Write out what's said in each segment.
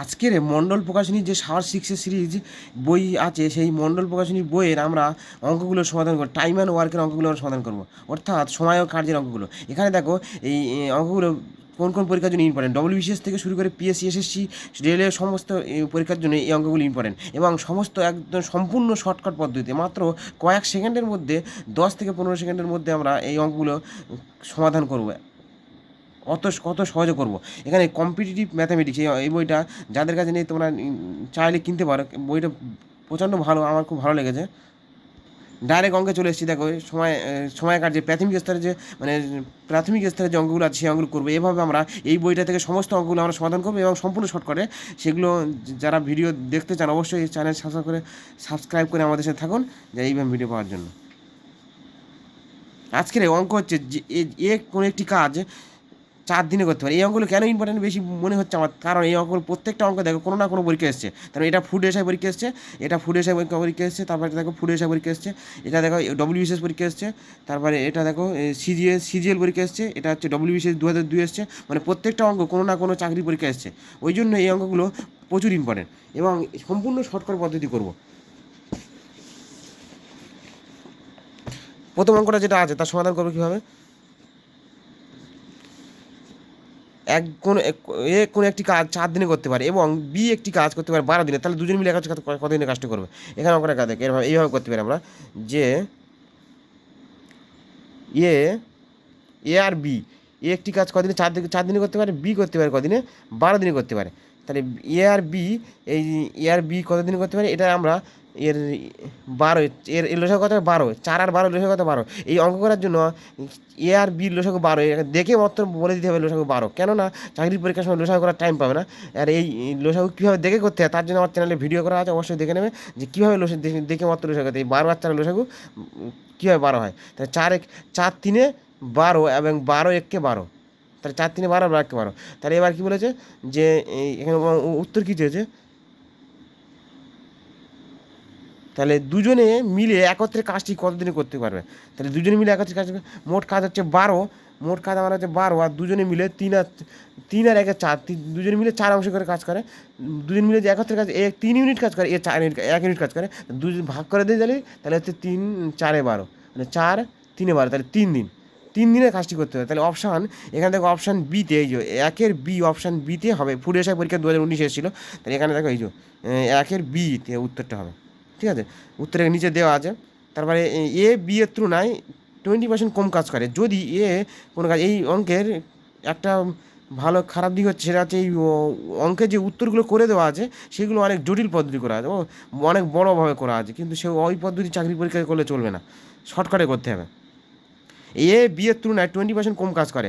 আজকের মণ্ডল প্রকাশনীর যে সার সিক্সের সিরিজ বই আছে, সেই মণ্ডল প্রকাশনীর বইয়ের আমরা অঙ্কগুলোর সমাধান করব, টাইম অ্যান্ড ওয়ার্কের অঙ্কগুলো আমরা সমাধান করব, অর্থাৎ সময় ও কার্যের অঙ্কগুলো। এখানে দেখো এই অঙ্কগুলো কোন কোন পরীক্ষার জন্য ইম্পর্টেন্ট, ডব্লিউবিসিএস থেকে শুরু করে পিএসসি, এসএসসি, রেলের সমস্ত পরীক্ষার জন্য এই অঙ্কগুলো ইম্পর্টেন্ট এবং সমস্ত একদম সম্পূর্ণ শর্টকাট পদ্ধতিতে মাত্র কয়েক সেকেন্ডের মধ্যে 10 থেকে 15 সেকেন্ডের মধ্যে আমরা এই অঙ্কগুলো সমাধান করব। কত সহজে করব। এখানে কম্পিটিটিভ ম্যাথামেটিক্স এই বইটা যাদের কাছে নেই তোমরা চাইলে কিনতে পারো। বইটা প্রচণ্ড ভালো, আমার খুব ভালো লেগেছে। ডাইরেক্ট অঙ্কে চলে এসেছি। দেখো সময়কার যে প্রাথমিক স্তরে যে অঙ্কগুলো আছে সেই অঙ্কগুলো করবো। এভাবে আমরা এই বইটা থেকে সমস্ত অঙ্কগুলো আমরা সমাধান করবো এবং সম্পূর্ণ শর্টকাটে সেগুলো। যারা ভিডিও দেখতে চান অবশ্যই এই চ্যানেল সাবস্ক্রাইব করে আমাদের সাথে থাকুন যে এইভাবে ভিডিও পাওয়ার জন্য। আজকের অঙ্ক হচ্ছে যে কোনো একটি কাজ 4 দিনে করতে পারে। এই অঙ্কগুলো কেন ইম্পর্টেন্ট বেশি মনে হচ্ছে আমার, কারণ এই অঙ্কগুলো প্রত্যেকটা অঙ্ক দেখো কোনো না কোনো পরীক্ষা এসছে। কারণ এটা ফুড এসআই পরীক্ষা এসছে, এটা ফুড এসআই পরীক্ষা এসছে, তারপরে দেখো ফুড এসআই পরীক্ষা এসছে, এটা দেখো ডব্লিউবিসিএস পরীক্ষা এসছে, তারপরে এটা দেখো সিজিএল পরীক্ষা এসছে, এটা হচ্ছে ডব্লিউবিসিএস 2002 এসছে। মানে প্রত্যেকটা অঙ্ক কোনো না কোনো চাকরি পরীক্ষা এসছে। ওই জন্য এই অঙ্কগুলো প্রচুর ইম্পর্টেন্ট এবং সম্পূর্ণ শর্টকাট পদ্ধতি করব। প্রথম অঙ্কটা যেটা আছে তার সমাধান করবো কীভাবে। কোনো একটি কাজ 4 দিনে করতে পারে এবং বি একটি কাজ করতে পারে 12 দিনে, তাহলে দুজন মিলে এক কাজ কতদিনে কাজটা করবে। এখানে অঙ্কটা কাজ দেখে এইভাবে করতে পারি আমরা যে এ এ আর বি, এ একটি কাজ কদিনে 4 দিনে করতে পারে, বি করতে পারে কদিনে 12 দিনে করতে পারে। তাহলে এ আর বি, এই এ আর বি কতদিনে করতে পারে, এটা আমরা এর 12, এর লসাগু কত 12, 4 আর 12 লসাগু কত 12। এই অঙ্ক করার জন্য এ আর বি লসাগু 12 দেখে মাত্র বলে দিতে হবে লসাগু 12, কেননা চাকরির পরীক্ষার সময় লসাগু করার টাইম পাবে না। আর এই লসাগু কীভাবে দেখে করতে হয় তার জন্য আমার চ্যানেলে ভিডিও করা আছে, অবশ্যই দেখে নেবে যে কীভাবে দেখে মাত্র লসাগু করতে হয়। 12 আর 4 লসাগু কীভাবে 12 হয়। তাহলে 4 3 12 এবং 12 1 12, তাহলে 4 3 12 1 12। তাহলে এবার কী বলেছে যে এখানে উত্তর কী চেয়েছে, তাহলে দুজনে মিলে একত্রে কাজটি কতদিনে করতে পারবে। তাহলে দুজনে মিলে একত্রে কাজ, মোট কাজ হচ্ছে 12, মোট কাজ আমার হচ্ছে 12, আর দুজনে মিলে 3 আর 1 4, দুজনে মিলে 4 অংশ করে কাজ করে। দুজন মিলে যে একত্রে কাজ 3 ইউনিট কাজ করে, 4 ইউনিট 1 ইউনিট কাজ করে, দুজন ভাগ করে দিয়ে দিলে তাহলে হচ্ছে 3 4 12, মানে 4 3 12, তাহলে 3 দিন, 3 দিনে কাজটি করতে হবে। তাহলে অপশান এখানে দেখো অপশান বিতে, এই যে 1-এর বি অপশান বিতে হবে। ফুড এসআই পরীক্ষা 2019 এসেছিলো, তাহলে এখানে দেখো এই যে 1-এর বিতে উত্তরটা হবে। ঠিক আছে, উত্তরের নিচে দেওয়া আছে। তারপরে এ বি এর তুলনায় 20% কম কাজ করে যদি এ কোনো কাজ। এই অঙ্কের একটা ভালো খারাপ দিক হচ্ছে সেটা হচ্ছে এই অঙ্কের যে উত্তরগুলো করে দেওয়া আছে সেগুলো অনেক জটিল পদ্ধতি করা আছে, ও অনেক বড়োভাবে করা আছে, কিন্তু সে ওই পদ্ধতি চাকরি পরীক্ষা করলে চলবে না, শর্টকাটে করতে হবে। এ বি এর তুলনায় 20% কম কাজ করে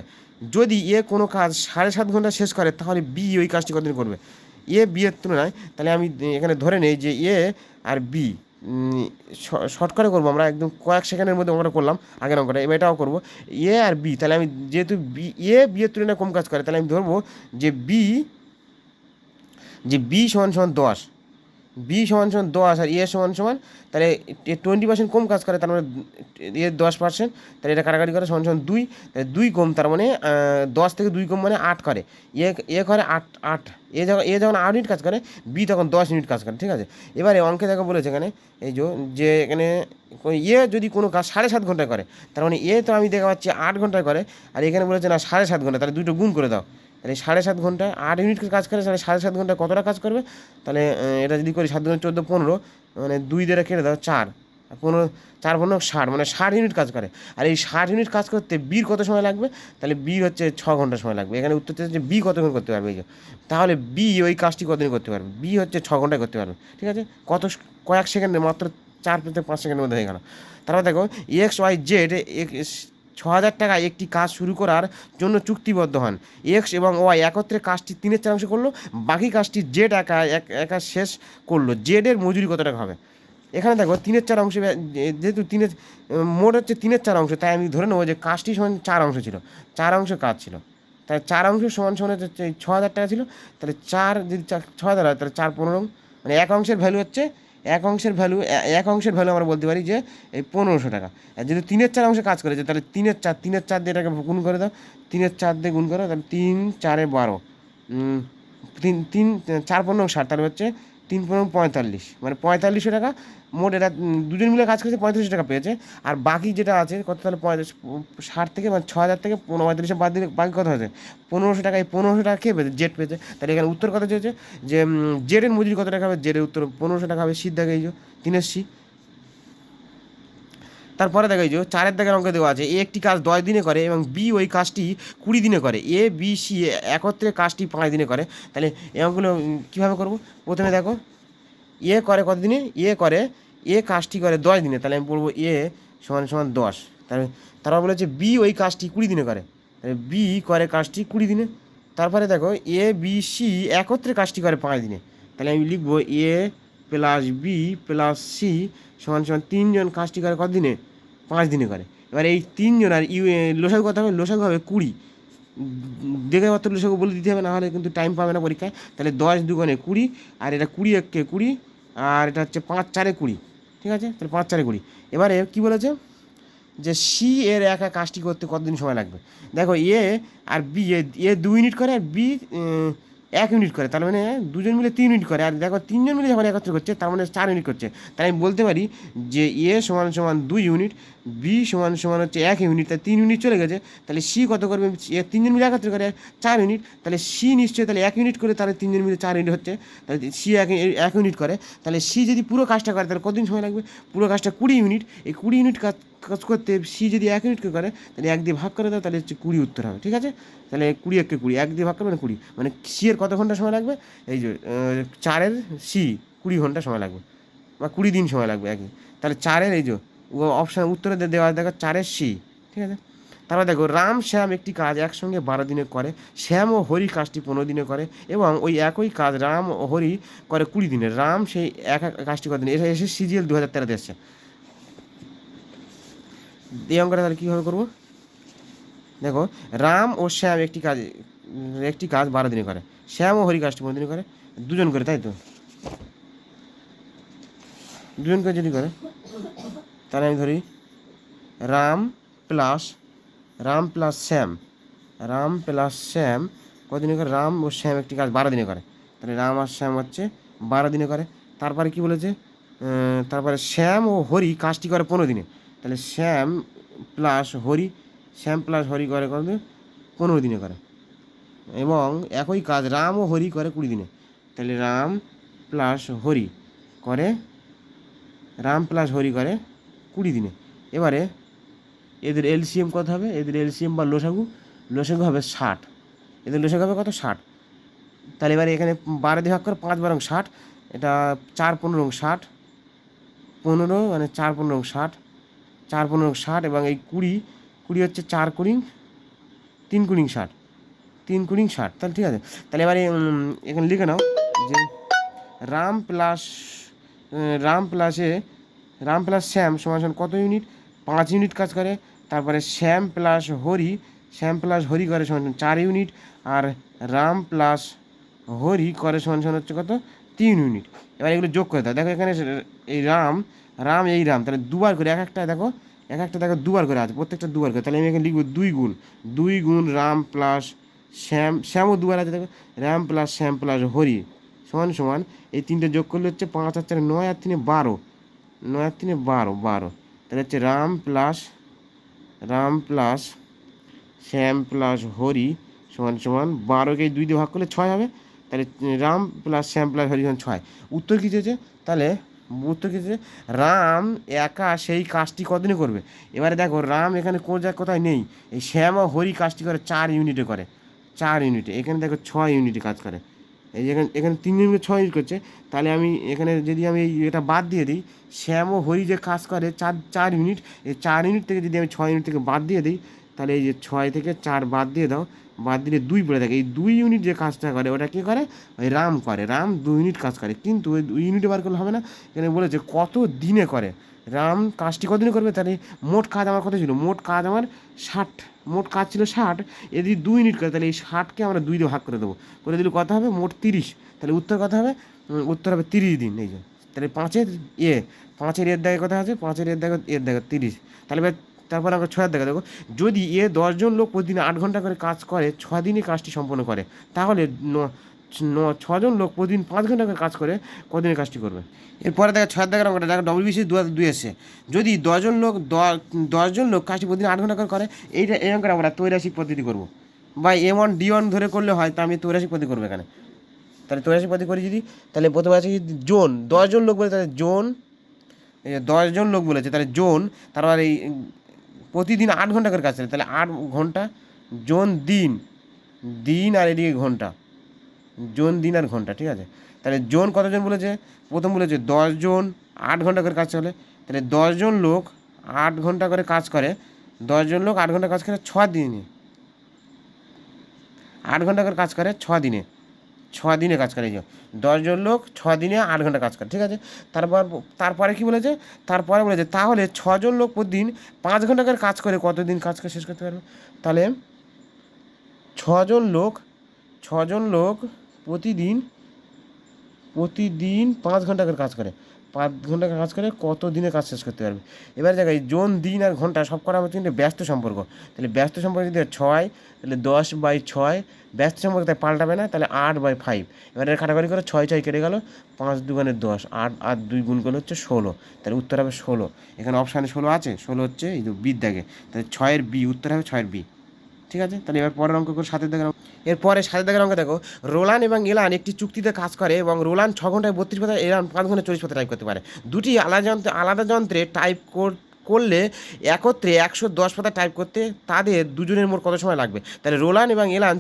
যদি এ কোনো কাজ 7.5 ঘন্টা শেষ করে, তাহলে বি ওই কাজটি কতদিন করবে। এ বি এর তুলনায়, তাহলে আমি এখানে ধরে নেই যে এ আর বি, শর্টকাটে করবো আমরা, একদম কয়েক সেকেন্ডের মধ্যে অঙ্কটা করলাম আগের অঙ্কটা, এবার এটাও করবো। এ আর বি, তাহলে আমি যেহেতু বি এর তুলনায় কম কাজ করে, তাহলে আমি ধরবো যে বি সমান সমান 10, বি সমান সমান 10 আর এ সমান সমান, তাহলে 20% কম কাজ করে, তার মানে এ 10%, তাহলে এটা কাটাকাটি করে সমান সমান 2, তাহলে 2 কম, তার মানে 10 থেকে 2 কম মানে 8 করে। এ করে 8, এ যখন 8 ইউনিট কাজ করে, বি তখন 10 ইউনিট কাজ করে। ঠিক আছে, এবারে অঙ্কে দেখো বলেছে এখানে এই যে এখানে এ যদি কোনো কাজ 7.5 ঘন্টায় করে, তার মানে এ তো আমি দেখা পাচ্ছি 8 ঘন্টায় করে, আর এখানে বলেছে না 7.5 ঘন্টা, তাহলে দুটো গুণ করে দাও। তাহলে 7.5 ঘন্টা 8 ইউনিট কাজ করে, তাহলে 7.5 ঘন্টা কতটা কাজ করবে। তাহলে এটা যদি করি 7 × 14 15, মানে 2 দিয়ে কেটে দাও 4, 15 4 15 60, মানে 60 ইউনিট কাজ করে। আর এই 60 ইউনিট কাজ করতে বির কত সময় লাগবে, তাহলে বির হচ্ছে 6 ঘন্টা সময় লাগবে। এখানে উত্তর হচ্ছে বি কতক্ষণ করতে পারবে, এই যে তাহলে বি ওই কাজটি কতদিন করতে পারবে, বি হচ্ছে 6 ঘন্টায় করতে পারবে। ঠিক আছে, কয়েক সেকেন্ডে, মাত্র 4 থেকে 5 সেকেন্ডের মধ্যে হয়ে গেল। তারপর দেখো XYZ 6,000 টাকায় একটি কাজ শুরু করার জন্য চুক্তিবদ্ধ হন। এক্স এবং ওয়াই একত্রে কাজটি 3/4 করলো, বাকি কাজটি জেড একা শেষ করলো। জেডের মজুরি কত টাকা হবে। এখানে দেখো 3/4 অংশে, যেহেতু মোট হচ্ছে 3/4 অংশ, তাই আমি ধরে নেবো যে কাজটি সমান 4 অংশ ছিল, 4 অংশ কাজ ছিল। তাই 4 অংশ সমান সমান হচ্ছে 6,000 টাকা ছিল। তাহলে 4 যদি 6,000 হয়, তাহলে 4 15, মানে এক অংশের ভ্যালু আমরা বলতে পারি যে এই 1500 টাকা। আর যদি 3/4 অংশে কাজ করেছে, তাহলে 3/4 দিয়ে এটাকে গুণ করে দাও, 3/4 দিয়ে গুণ করো, তাহলে 3 4 12, তিন তিন 4×15 = 60, তাহলে হচ্ছে 3×45, মানে 4500 টাকা মোট। এরা দুজন মিলে কাজ করেছে, 3500 টাকা পেয়েছে। আর বাকি যেটা আছে কত, তাহলে 60 থেকে মানে 6000 থেকে 3500 বাদ দিলে বাকি কত হয়েছে 1500 টাকা। এই 1500 টাকা কে পেয়েছে? জেড পেয়েছে। তাহলে এখানে উত্তর কত চেয়েছে যে জেডের মজুরি কত টাকা হবে, জেডের উত্তর 1500 টাকা হবে। সিদ্ধ দাগে এই যে 3-এর সি। তারপরে দেখা যায় 4-এর দাগের অঙ্ক দেওয়া আছে, এ একটি কাজ 10 দিনে করে এবং বি ওই কাজটি 20 দিনে করে। এ বি সি একত্রে কাজটি 5 দিনে করে। তাহলে এই অঙ্কগুলো কীভাবে করবো? প্রথমে দেখো এ করে কত দিনে, এ কাজটি করে 10 দিনে, তাহলে আমি বলবো এ সমান সমান 10। তাহলে তারপর বলেছে বি ওই কাজটি 20 দিনে করে, তাহলে বি করে কাজটি 20 দিনে। তারপরে দেখো এ বি সি একত্রে কাজটি করে 5 দিনে, তাহলে আমি লিখবো এ প্লাস বি প্লাস সি সমান সমান 3 জন কাজটি করে কত দিনে? 5 দিনে করে। এবার এই 3 জন আর লসাগু কত হবে? লসাগু হবে 20। দেখে মাত্র লসাগু বলে দিতে হবে, না হলে কিন্তু টাইম পাবে না পরীক্ষায়। তাহলে 10 দুগুণে 20, আর এটা 20 একে 20, আর এটা হচ্ছে 5×4 = 20। ঠিক আছে, তাহলে 5×4 = 20। এবারে কী বলেছে যে সি এর একা কাজটি করতে কতদিন সময় লাগবে? দেখো এ আর বি, এ 2 ইউনিট করে আর বি 1 ইউনিট করে, তার মানে দুজন মিলে 3 ইউনিট করে। আর দেখো 3 জন মিলে যখন একত্রে করছে তার মানে 4 ইউনিট করছে। তাই আমি বলতে পারি যে এ সমান সমান 2 ইউনিট, বি সমান সমান হচ্ছে 1 ইউনিট, তাই 3 ইউনিট চলে গেছে। তাহলে সি কত করবে? এ 3 জন মিলে একত্রে করে 4 ইউনিট, তাহলে সি নিশ্চয়ই তাহলে 1 ইউনিট করে, তাহলে 3 জন মিলে 4 ইউনিট হচ্ছে, তাহলে সি 1 ইউনিট করে। তাহলে সি যদি পুরো কাজটা করে তাহলে কতদিন সময় লাগবে? পুরো কাজটা 20 ইউনিট। এই 20 ইউনিট কাজ করতে সি যদি 1 ইউনিট করে তাহলে 1 দিয়ে ভাগ করে দাও, তাহলে হচ্ছে 20 উত্তর হবে। ঠিক আছে, তাহলে 20 একে 20, 1 দিয়ে ভাগ করবে, 20। মানে সি এর কত ঘন্টা সময় লাগবে? এই যে 4-এর সি 20 ঘন্টা সময় লাগবে, বা 20 দিন সময় লাগবে একই। তাহলে 4-এর এই যে অপশান উত্তরে দেওয়া দেখো 4-এর সি। ঠিক আছে, তারপর দেখো রাম শ্যাম একটি কাজ একসঙ্গে 12 দিনে করে, শ্যাম ও হরি কাজটি 15 দিনে করে, এবং ওই একই কাজ রাম ও হরি করে 20 দিনে। রাম সেই এক কাজটি কত দিনে? এটা এসে সিজিএল 2013-তে এসছে। এই অঙ্কটা তাহলে কীভাবে করবো? দেখো রাম ও শ্যাম একটি কাজ 12 দিনে করে, শ্যাম ও হরি কাজটি 15 দিনে করে, দুজন করে, তাই তো? দুজন করে যদি করে তাহলে আমি ধরি রাম প্লাস শ্যাম কদিনে করে? রাম ও শ্যাম একটি কাজ 12 দিনে করে, তাহলে রাম আর শ্যাম হচ্ছে 12 দিনে করে। তারপরে কি বলেছে? তারপরে শ্যাম ও হরি কাজটি করে 15 দিনে, তাহলে শ্যাম প্লাস হরি করে কত দিনে? 15 দিনে করে। এবং একই কাজ রাম ও হরি করে 20 দিনে, তাহলে রাম প্লাস হরি করে 20 দিনে। এবারে এদের এলসিএম কত হবে? এদের এলসিএম বা লসাগু হবে 60। এদের লসাগু হবে কত? 60। তাহলে এবারে এখানে 12 দিয়ে ভাগ করে 5×12 = 60, এটা 4×15 = 60, 15 মানে 4×15 = 60, এবং এই 20 হচ্ছে 4×3 × 60, তাহলে ঠিক আছে। তাহলে এবারে এখানে লিখে নাও যে রাম প্লাস শ্যাম সমান সমান কত ইউনিট? 5 ইউনিট কাজ করে। তারপরে শ্যাম প্লাস হরি করে সমান 4 ইউনিট, আর রাম প্লাস হরি করে সমান হচ্ছে কত? 3 ইউনিট। এবার এগুলো যোগ করে দাও। দেখো এখানে এই রাম, তাহলে দুবার করে এক একটা দেখো দুবার করে আছে, প্রত্যেকটা দুবার করে। তাহলে আমি এখানে লিখবো 2 গুণ রাম প্লাস শ্যামও দুবার আছে। দেখো রাম প্লাস শ্যাম প্লাস হরি সমান এই তিনটে যোগ করলে হচ্ছে 5 আর 4 9 আর 3 12, 9 আর 3 12। তাহলে হচ্ছে রাম প্লাস শ্যাম প্লাস হরি সমান 12কে 2 দিয়ে ভাগ করলে 6 হবে। তাহলে রাম প্লাস শ্যাম প্লাস হরি সমান 6। উত্তর কী চেয়েছে? তাহলে উত্তর কী চেয়েছে? রাম একা সেই কাজটি কতদিনে করবে? এবারে দেখো রাম এখানে কোথায় নেই, এই শ্যাম ও হরি কাজটি করে 4 ইউনিটে করে, 4 ইউনিটে। এখানে দেখো 6 ইউনিটে কাজ করে। এই এখানে 3 জন মিলে 6 ইউনিট করছে। তাহলে আমি এখানে যদি আমি এটা বাদ দিয়ে দিই, শ্যাম ও হরি যে কাজ করে 4 ইউনিট, এই 4 ইউনিট থেকে যদি আমি 6 ইউনিট থেকে বাদ দিয়ে দিই, তাহলে এই যে 6 থেকে 4 বাদ দিয়ে দাও, বাদ দিলে 2 পড়ে থাকে। এই 2 ইউনিট যে কাজটা করে ওটা কী করে? ওই রাম করে, রাম 2 ইউনিট কাজ করে। কিন্তু ওই 2 ইউনিটে বার করলে হবে না, এখানে বলেছে কত দিনে করে। রাম কাজটি কতদিনে করবে? তাহলে মোট কাজ আমার কত ছিল? মোট কাজ আমার 60, মোট কাজ ছিল 60। যদি 2 ইউনিট করে তাহলে এই 60কে আমরা 2 দিয়ে ভাগ করে দেবো, করে দিলে কত হবে? মোট 30। তাহলে উত্তর কত হবে? উত্তর হবে 30 দিন। এই যে তাহলে 5-এর এর দাগে কথা আছে, 5-এর এর দাগে 30। তাহলে এবার তারপর আমরা 6-এর দাগে দেখো, যদি 10 জন লোক প্রতিদিন 8 ঘন্টা করে কাজ করে 6 দিনে কাজটি সম্পন্ন করে, তাহলে ছজন লোক প্রতিদিন 5 ঘন্টা করে কাজ করে কতদিনে কাজটি করবে? এরপরে দেখো 6 দাগের অঙ্কটা দেখো WBC 2002 এসে যদি 10জন লোক কাজটি প্রতিদিন 8 ঘন্টা করে করে এই অঙ্কটা আমরা ত্রৈরাশিক পদ্ধতি করবো বা M1D1 ধরে করলে হয়, তা আমি ত্রৈরাশিক পদ্ধতি করবো এখানে। তাহলে ত্রৈরাশিক পদ্ধতি করি যদি, তাহলে প্রথমে আছে জোন, 10জন লোক বলে তাহলে জোন, এই যে 10জন লোক বলেছে তাহলে জোন, তারপর এই প্রতিদিন 8 ঘন্টা করে কাজ করে তাহলে 8 ঘন্টা, জোন দিন, দিন আর এদিকে ঘন্টা, জোন দিন আর ঘন্টা, ঠিক আছে। তাহলে জোন কতজন বলেছে? প্রথম বলেছে 10জন 8 ঘন্টা করে কাজ চলে, তাহলে 10জন লোক 8 ঘন্টা করে কাজ করে, 10জন লোক 8 ঘন্টা কাজ করে 6 দিনে, 8 ঘন্টা করে কাজ করে 6 দিনে, 6 দিনে কাজ করে। এই যে 10জন লোক 6 দিনে 8 ঘন্টা কাজ করে, ঠিক আছে। তারপরে কি বলেছে? তারপরে বলেছে তাহলে 6জন লোক প্রতিদিন 5 ঘন্টা করে কাজ করে কতদিন কাজ করে শেষ করতে পারবে? তাহলে ছজন লোক প্রতিদিন 5 ঘন্টা করে কাজ করে, 5 ঘন্টা কাজ করে কত দিনে কাজ শেষ করতে পারবে? এবার জায়গায় জোন, দিন আর ঘন্টা সব করা হচ্ছে কিন্তু ব্যস্ত সম্পর্ক, তাহলে ব্যস্ত সম্পর্ক যদি 6, তাহলে 10/6, ব্যস্ত সম্পর্ক তাই পাল্টাবে না, তাহলে 8/5। এবার এর কাটাকাটি করে 6 কেটে গেল, 5 দুগুণে 10, 8 আর 2 গুণ করলে হচ্ছে 16, তাহলে উত্তর হবে 16। এখানে অপশানে 16 আছে, 16 হচ্ছে এই যে বির দাগে, তাহলে 6-এর বি উত্তর হবে 6-এর বি, ঠিক আছে। তাহলে এবার পরের অঙ্ক করে 7 দাগের অঙ্ক। এরপরে 7 দাগের অঙ্ক দেখো, রোলান এবং এলান একটি চুক্তিতে কাজ করে এবং রোলান 6 ঘন্টায় 32 পাতা, এলান 5 ঘন্টায় 40 পাতা টাইপ করতে পারে। দুটি আলাদা যন্ত্রে টাইপ করলে একত্রে 110 পাতা টাইপ করতে তাদের দুজনের মোট কত সময় লাগবে? তাহলে রোলান এবং এলান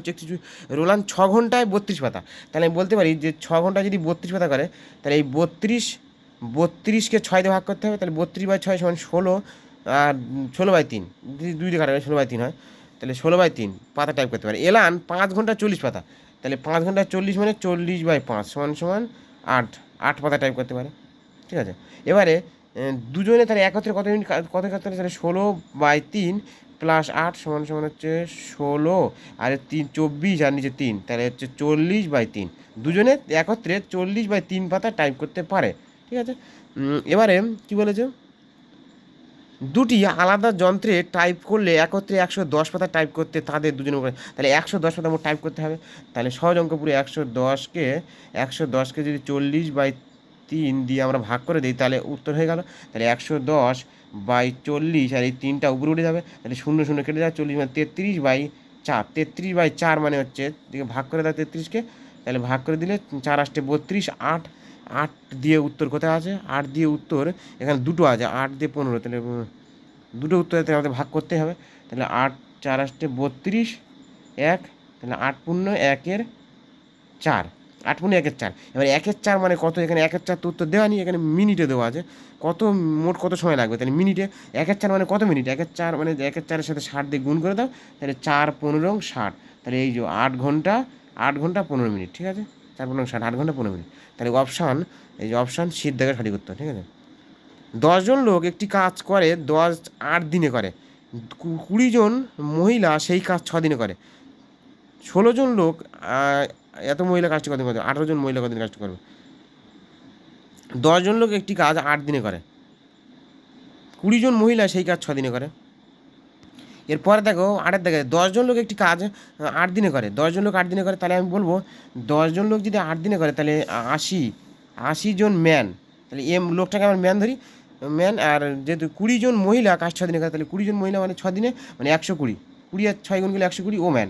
রোলান 6 ঘন্টায় 32 পাতা, তাহলে আমি বলতে পারি যে 6 ঘন্টায় যদি 32 পাতা করে, তাহলে এই 32কে 6 দিয়ে ভাগ করতে হবে, তাহলে 32/6 সমান 16, আর 16/3, 2 দিয়ে কাটা 16/3 হয়, তাহলে 16/3 পাতা টাইপ করতে পারে। এলান 5 ঘন্টা 40 পাতা, তাহলে 5 ঘন্টা 40 মানে 40/5 সমান 8 পাতা টাইপ করতে পারে, ঠিক আছে। এবারে দুজনে তাহলে একত্রে কত মিনিট কত কাজ করে? তাহলে 16/3 প্লাস 8 সমান হচ্ছে 16, আর 3 24 আর নিচে 3, তাহলে হচ্ছে 40/3। দুজনে একত্রে 40/3 পাতা টাইপ করতে পারে, ঠিক আছে। এবারে কি বলেছে? দুটি আলাদা যন্ত্রে টাইপ করলে একত্রে 110 পাতা টাইপ করতে তাদের দুজনের উপরে, তাহলে 110 পাতা মোট টাইপ করতে হবে। তাহলে সহজ অঙ্ক পুরো 110কে যদি 40/3 দিয়ে আমরা ভাগ করে দিই তাহলে উত্তর হয়ে গেল। তাহলে 110/40, আর এই 3টা উপরে উঠে যাবে, তাহলে 0 কেটে যাবে, 40 মানে 33/4, 33/4 মানে হচ্ছে দিকে ভাগ করে দেয় 33কে, তাহলে ভাগ করে দিলে 4 আসতে 32, 8 দিয়ে উত্তর কোথায় আছে? 8 দিয়ে উত্তর এখানে দুটো আছে, 8 দিয়ে 15, তাহলে দুটো উত্তর আমাদের ভাগ করতে হবে, তাহলে 8 4 আসতে 32, 1, তাহলে 8 পূর্ণ 1-এর 4, 8 পূর্ণ 1-এর 4। এবার 1-এর 4 মানে কত? এখানে 1-এর 4 তো উত্তর দেওয়া নেই, এখানে মিনিটে দেওয়া আছে কত, মোট কত সময় লাগবে, তাহলে মিনিটে 1-এর 4 মানে কত মিনিট? 1-এর 4 মানে 1-এর 4-এর সাথে 60 দিয়ে গুণ করে দাও, তাহলে 4 15 60, তাহলে এই যে 8 ঘন্টা 15 মিনিট, ঠিক আছে। 4 15 60, 8 ঘন্টা 15 মিনিট, তাহলে অপশান, এই যে অপশান শীত দাগের সঠিক উত্তর, ঠিক আছে। 10জন লোক একটি কাজ করে 8 দিনে করে, 20 জন মহিলা সেই কাজ 6 দিনে করে, 16 জন লোক এত মহিলা কাজটি কতদিন করবে? 18 জন মহিলা কতদিন কাজটি করবে? 10জন লোক একটি কাজ 8 দিনে করে, 20 জন মহিলা সেই কাজ 6 দিনে করে। এরপরে দেখো 8-এর দেখে 10জন লোক একটি কাজ 8 দিনে করে, 10জন লোক 8 দিনে করে, তাহলে আমি বলবো 10জন লোক যদি 8 দিনে করে তাহলে 80 জন ম্যান, তাহলে লোকটাকে আমার ম্যান ধরি, ম্যান, আর যেহেতু 20 জন মহিলা কাজ 6 দিনে করে, তাহলে 20 জন মহিলা মানে 6 দিনে মানে 120, 20 আর 6 গুণ করলে 120, ও ম্যান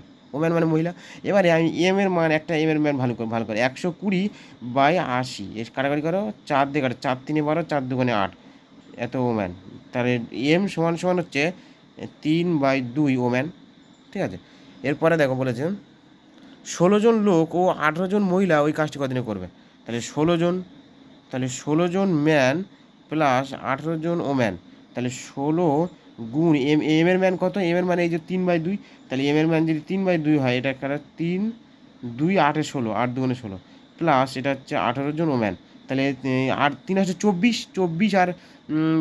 মানে মহিলা। এবারে আমি এর মান এর ম্যান ভালো করে 120/80, এর কাটাকাটি করো, 4 দিয়ে কাটো, 4 3 12, 4 2 8, এত ম্যান, তাহলে সমান হচ্ছে 3/2 ম্যান, ঠিক আছে। এরপরে দেখো বলেছে 16 জন লোক ও 18 জন মহিলা ওই কাজটি কদিনে করবে? তাহলে 16 জন ম্যান প্লাস 18 জন ওম্যান, তাহলে 16 গুণ এর ম্যান কত? এর মানে এই যে 3/2, তাহলে এর ম্যান যদি 3/2 হয়, এটা কারা 3 2 8 16, 8 2 16, প্লাস এটা হচ্ছে 18 জন ওম্যান, তাহলে 8 3 হচ্ছে 24, আর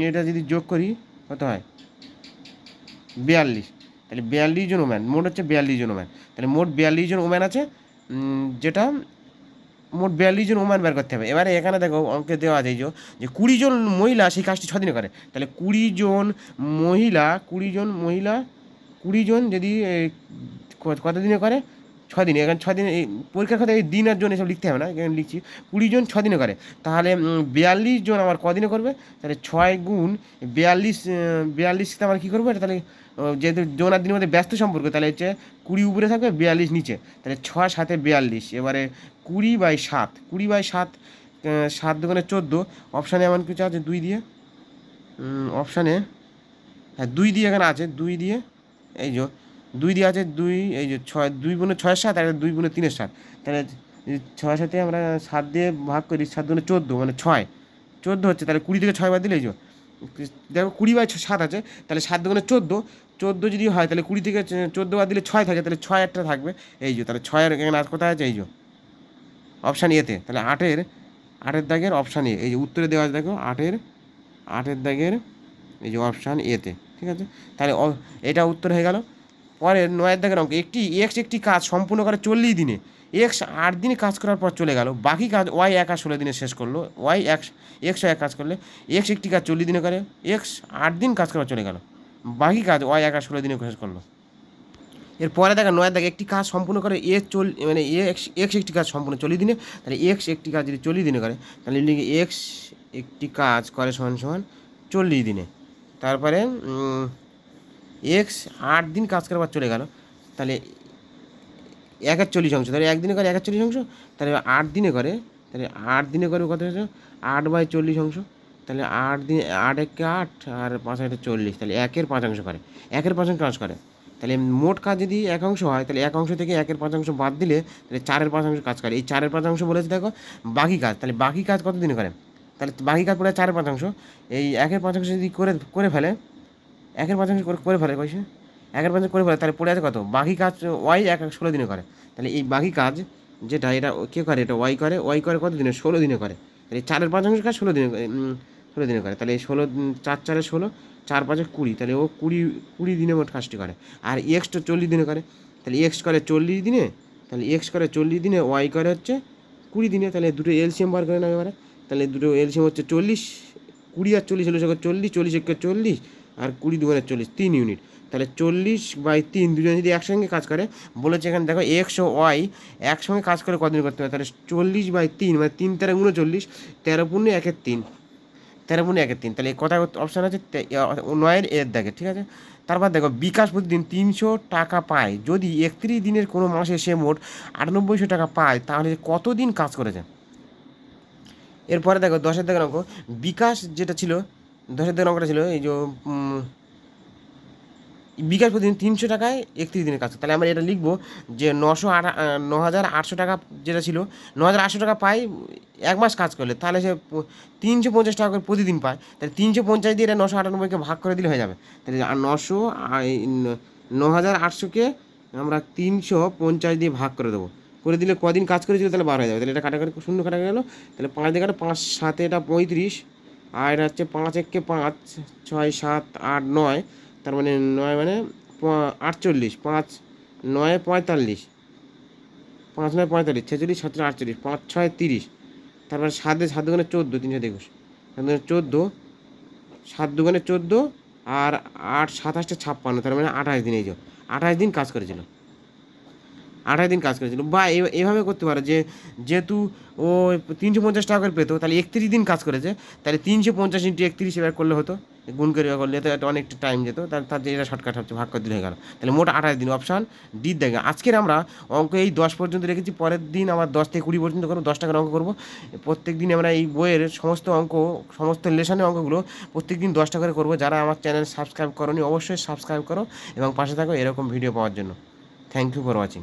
এটা যদি যোগ করি কত হয়? 42, তাহলে 42 জন ওম্যান, মোট হচ্ছে 42 জন ওম্যান, তাহলে মোট 42 জন ওম্যান আছে, যেটা মোট 42 জন ওম্যান বের করতে হবে। এবারে এখানে দেখো অঙ্কে দেওয়া আছে যে 20 জন মহিলা সেই কাজটি 6 দিনে করে, তাহলে 20 জন মহিলা যদি কত দিনে করে? দিনে, এখানে 6 দিনে এই পরীক্ষার খাতায় এই দিন আর জন এসব লিখতে হবে না, এখানে লিখছি 20 জন 6 দিনে করে, তাহলে 42 জন আমার কদিনে করবে, তাহলে 6 গুণ 42, 42কে আমরা কী করবো, এটা তাহলে যেহেতু জন আর দিনের মধ্যে ব্যস্ত সম্পর্ক, তাহলে হচ্ছে 20 উপরে থাকবে 42 নিচে, তাহলে 6 7 42, এবারে 20/7, 20/7, 7 দুগুণে 14, অপশানে এমন কিছু আছে 2 দিয়ে, অপশানে হ্যাঁ 2 দিয়ে এখানে আছে, 2 দিয়ে এই যে 2 দিয়ে আছে, 2 এই যে 6, 2 গুণে 6 7, আর 2 গুণে 3 7, তাহলে 6 সাথে আমরা 7 দিয়ে ভাগ করি, 7 গুণে 14 মানে 14 হচ্ছে, তাহলে 20 থেকে 6 বাদ দিলে এই যে দেখো 20/7 আছে, তাহলে 7 দুগুণে 14 যদি হয়, তাহলে 20 থেকে 14 বাদ দিলে 6 থাকে, তাহলে 6 একটা থাকবে এই যে, তাহলে 6 এখানে আর কোথায় আছে এই যে অপশান এতে, তাহলে 8-এর দাগের অপশান এই যে উত্তরে দেওয়া আছে, দেখো 8-এর দাগের এই যে অপশান এতে, ঠিক আছে, তাহলে এটা উত্তর হয়ে গেল। পরের 9-এর দাগের অঙ্ক, একটি কাজ সম্পূর্ণ করে 40 দিনে, এক্স 8 দিনে কাজ করার পর চলে গেল, বাকি কাজ ওয়াই একা 16 দিনে শেষ করলো, এক্স এক কাজ করলে, এক্স একটি কাজ 40 দিনে করে, এক্স 8 দিন কাজ করার চলে গেল, বাকি কাজ ওয়াই একা 16 দিনে শেষ করলো। এরপরে দেখা 9-এর দাগে একটি কাজ সম্পূর্ণ করে মানে এক্স একটি কাজ সম্পূর্ণ 40 দিনে, তাহলে এক্স একটি কাজ যদি 40 দিনে করে, তাহলে লিখে এক্স একটি কাজ করে সমান সমান 40 দিনে, তারপরে এক্স 8 দিন কাজ করার পর চলে গেল, তাহলে 1/40 অংশ, তাহলে একদিনে করে 1/40 অংশ, তাহলে 8 দিনে করে, তাহলে 8 দিনে করে কত হয়েছে 8/40 অংশ, তাহলে 8 দিনে 8 একে 8 আর 5 একটা 40, তাহলে 1/5 অংশ করে, 1/5 কাজ করে, তাহলে মোট কাজ যদি 1 অংশ হয়, তাহলে 1 অংশ থেকে 1/5 অংশ বাদ দিলে তাহলে 4/5 অংশ কাজ করে, এই 4/5 অংশ বলেছে দেখো বাকি কাজ, তাহলে বাকি কাজ কত দিনে করে, তাহলে বাকি কাজ পুরো 4/5 অংশ, এই 1/5 অংশ যদি করে ফেলে, 1/5 অংশ করে ফেলে কইছে 1/5 করে ফেলে, তাহলে পড়ে আছে কত বাকি কাজ, ওয়াই 16 দিনে করে, তাহলে এই বাকি কাজ যেটা এটা কে করে, এটা ওয়াই করে কত দিনে 16 দিনে করে, তাহলে 4/5 অংশ কাজ 16 দিনে করে, তাহলে এই 16 4 4 16, 4 5 20, তাহলে ও 20 দিনে মোট কাজটি করে, আর এক্স তো 40 দিনে করে, তাহলে এক্স করে 40 দিনে, তাহলে এক্স করে 40 দিনে, ওয়াই করে হচ্ছে 20 দিনে, তাহলে দুটো এলসিএম বার করে নেবে এবারে, তাহলে দুটো এলসিএম হচ্ছে 40, 20 আর 40 হলো 40, 40 একে 40 আর 20 দুগুণে 40, 3 ইউনিট, তাহলে 40/3 দুজন যদি একসঙ্গে কাজ করে, বলেছে এখানে দেখো এক্স ও ওয়াই একসঙ্গে কাজ করে কদিন করতে হবে, তাহলে 40/3 মানে 3 তেরো 39, 13 পূর্ণ 1/3, 13 পূর্ণ 1/3, তাহলে কথা অপশান আছে 9-এর দাগে, ঠিক আছে। তারপর দেখো বিকাশ প্রতিদিন 300 টাকা পায়, যদি 31 দিনের কোনো মাসে সে মোট 9800 টাকা পায়, তাহলে কত দিন কাজ করেছে। এরপরে দেখো 10-এর দাগের অঙ্ক, বিকাশ যেটা ছিল 10-এর দাগের অঙ্কটা ছিল এই যে বিকাশ প্রতিদিন 300 টাকায় 31 দিনের কাজ, তাহলে আমরা এটা লিখবো যে 9,800 টাকা যেটা ছিল, 9,800 টাকা পায় 1 মাস কাজ করলে, তাহলে সে 350 টাকা করে প্রতিদিন পায়, তাহলে 350 দিয়ে এটা 998কে ভাগ করে দিলে হয়ে যাবে, তাহলে 9,800কে আমরা 350 দিয়ে ভাগ করে দেবো, করে দিলে কদিন কাজ করেছিল তাহলে 12 হয়ে যাবে, তাহলে এটা কাটাকাটি শূন্য কাটা গেল, তাহলে 5 দিয়ে কাটা 5 7 এটা 35, আর এটা হচ্ছে 5 একে 5 6 7 8 9, তার মানে 9 মানে 48, 5 9 45, 5 9 45, 46 17 48, 5 6 30, তারপরে 7 দুগুণে 14, 321, 14, 7 দুগুণে 14 আর 8 27 56, তার মানে 28 দিন, এই যে 28 দিন কাজ করেছিল, 28 দিন কাজ করেছিল, বা এভাবে করতে পারো যে যেহেতু ও 350 টাকা করে পেতো, তাহলে 31 দিন কাজ করেছে, তাহলে 350 × 31 এবার করলে হতো, গুণ করে করলে তো এটা অনেকটা টাইম যেত, তার যে এটা শর্টকাট হচ্ছে ভাগ করে দিলে হয়ে গেল, তাহলে মোট 28 দিন, অপশান ডি দেখে। আজকের আমরা অঙ্ক এই 10 পর্যন্ত রেখেছি, পরের দিন আবার 10 থেকে 20 পর্যন্ত করবো, 10 টাকার অঙ্ক করবো, প্রত্যেক দিন আমরা এই বইয়ের সমস্ত অঙ্ক, সমস্ত লেসনের অঙ্কগুলো প্রত্যেক দিন 10 টাকা করে করবো। যারা আমার চ্যানেল সাবস্ক্রাইব করোনি অবশ্যই সাবস্ক্রাইব করো এবং পাশে থাকো এরকম ভিডিও পাওয়ার জন্য। Thank you for watching.